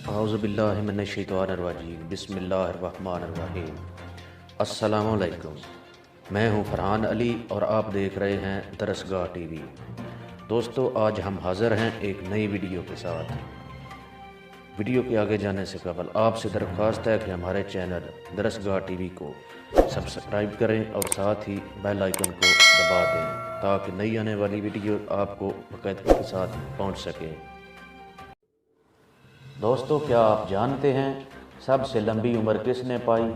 اعوذ باللہ من الشیطان الرجیم، بسم اللہ الرحمن الرحیم۔ السلام علیکم، میں ہوں فرحان علی اور آپ دیکھ رہے ہیں درسگاہ ٹی وی۔ دوستو، آج ہم حاضر ہیں ایک نئی ویڈیو کے ساتھ۔ ویڈیو کے آگے جانے سے قبل آپ سے درخواست ہے کہ ہمارے چینل درسگاہ ٹی وی کو سبسکرائب کریں اور ساتھ ہی بیل آئیکن کو دبا دیں تاکہ نئی آنے والی ویڈیو آپ کو باقاعدگی کے ساتھ پہنچ سکے۔ دوستو، کیا آپ جانتے ہیں سب سے لمبی عمر کس نے پائی؟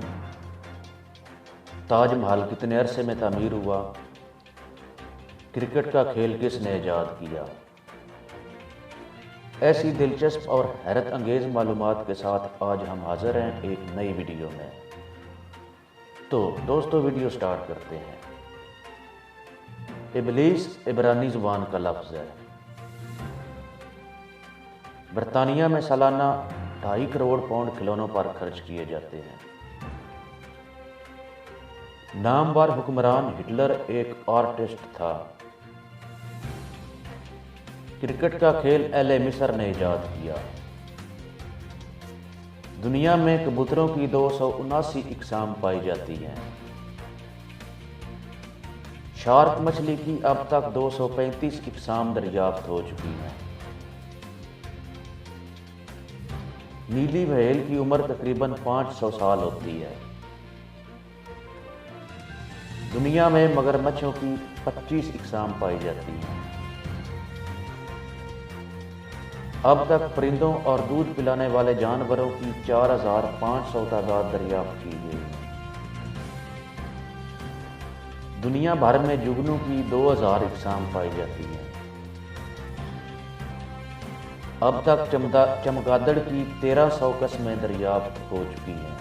تاج محل کتنے عرصے میں تعمیر ہوا؟ کرکٹ کا کھیل کس نے ایجاد کیا؟ ایسی دلچسپ اور حیرت انگیز معلومات کے ساتھ آج ہم حاضر ہیں ایک نئی ویڈیو میں۔ تو دوستو، ویڈیو سٹارٹ کرتے ہیں۔ ابلیس عبرانی زبان کا لفظ ہے۔ برطانیہ میں سالانہ 2.5 کروڑ پاؤنڈ کھلونوں پر خرچ کیے جاتے ہیں۔ نامور حکمران ہٹلر ایک آرٹسٹ تھا۔ کرکٹ کا کھیل اہل مصر نے ایجاد کیا۔ دنیا میں کبوتروں کی 279 اقسام پائی جاتی ہیں۔ شارک مچھلی کی اب تک 235 اقسام دریافت ہو چکی ہیں۔ نیلی وہیل کی عمر تقریباً 500 سال ہوتی ہے۔ دنیا میں مگرمچھوں کی 25 اقسام پائی جاتی ہیں۔ اب تک پرندوں اور دودھ پلانے والے جانوروں کی 4500 تعداد دریافت کی گئی ہے۔ دنیا بھر میں جگنو کی 2000 اقسام پائی جاتی ہیں۔ اب تک چمگادڑ کی 1300 قسمیں دریافت ہو چکی ہیں۔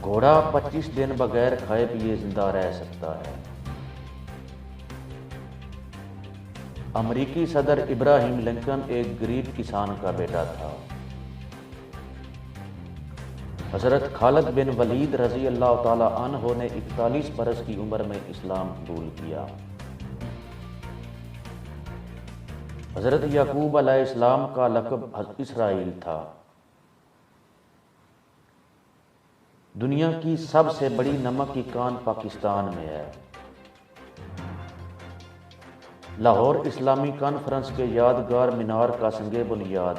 گھوڑا 25 دن بغیر کھائے پیے زندہ رہ سکتا ہے۔ امریکی صدر ابراہیم لنکن ایک غریب کسان کا بیٹا تھا۔ حضرت خالد بن ولید رضی اللہ تعالی عنہ نے 41 برس کی عمر میں اسلام قبول کیا۔ حضرت یعقوب علیہ السلام کا لقب اسرائیل تھا۔ دنیا کی سب سے بڑی نمک کی کان پاکستان میں ہے۔ لاہور اسلامی کانفرنس کے یادگار مینار کا سنگ بنیاد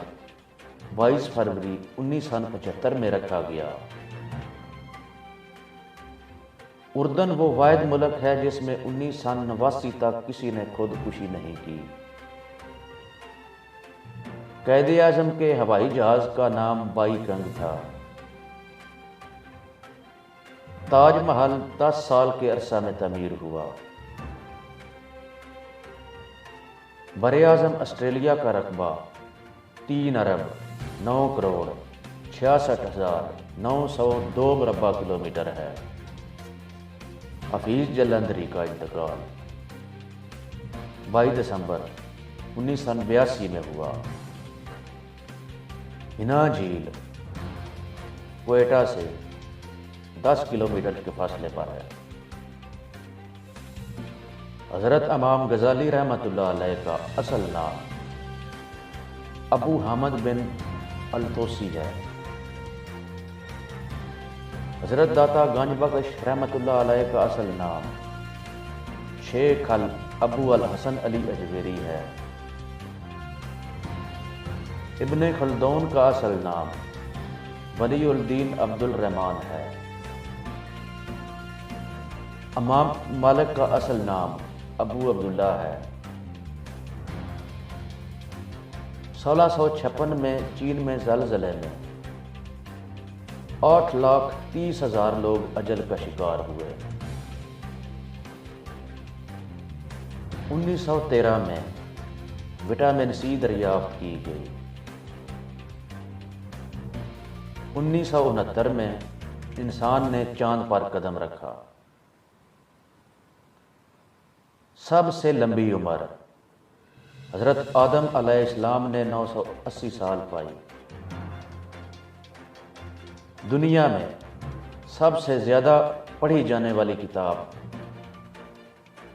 22 فروری 1975 میں رکھا گیا۔ اردن وہ واحد ملک ہے جس میں 1989 تک کسی نے خودکشی نہیں کی۔ قائد اعظم کے ہوائی جہاز کا نام بائی کنگ تھا۔ تاج محل 10 سال کے عرصہ میں تعمیر ہوا۔ براعظم آسٹریلیا کا رقبہ 3 ارب 9 کروڑ 66,902 مربع کلومیٹر ہے۔ حفیظ جلندھری کا انتقال 22 دسمبر 1982 میں ہوا۔ ہنا جھیل کوئٹہ سے 10 کلومیٹر کے فاصلے پر ہے۔ حضرت امام غزالی رحمۃ اللہ علیہ کا اصل نام ابو حامد بن الطوسی ہے۔ حضرت داتا گنج بخش رحمۃ اللہ علیہ کا اصل نام شیخ ابو الحسن علی اجویری ہے۔ ابن خلدون کا اصل نام ولی الدین عبد الرحمن ہے۔ امام مالک کا اصل نام ابو عبداللہ ہے۔ 1656 میں چین میں زلزلے میں 8,30,000 لوگ اجل کا شکار ہوئے۔ 1913 میں وٹامن سی دریافت کی گئی۔ 1969 میں انسان نے چاند پر قدم رکھا۔ سب سے لمبی عمر حضرت آدم علیہ السلام نے 980 سال پائی۔ دنیا میں سب سے زیادہ پڑھی جانے والی کتاب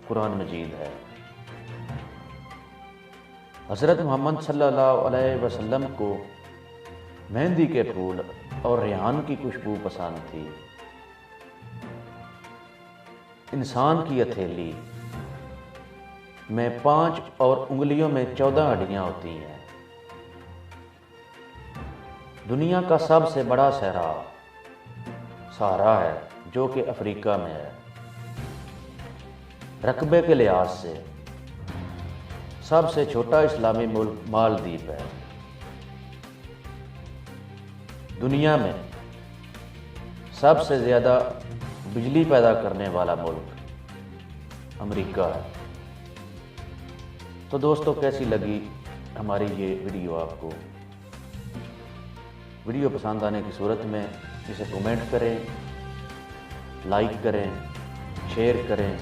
قرآن مجید ہے۔ حضرت محمد صلی اللہ علیہ وسلم کو مہندی کے پھول اور ریحان کی خوشبو پسند تھی۔ انسان کی ہتھیلی میں 5 اور انگلیوں میں 14 ہڈیاں ہوتی ہیں۔ دنیا کا سب سے بڑا صحرا ہے جو کہ افریقہ میں ہے۔ رقبے کے لحاظ سے سب سے چھوٹا اسلامی ملک مالدیپ ہے۔ دنیا میں سب سے زیادہ بجلی پیدا کرنے والا ملک امریکہ ہے۔ تو دوستو، کیسی لگی ہماری یہ ویڈیو آپ کو؟ ویڈیو پسند آنے کی صورت میں اسے کمنٹ کریں، لائک کریں، شیئر کریں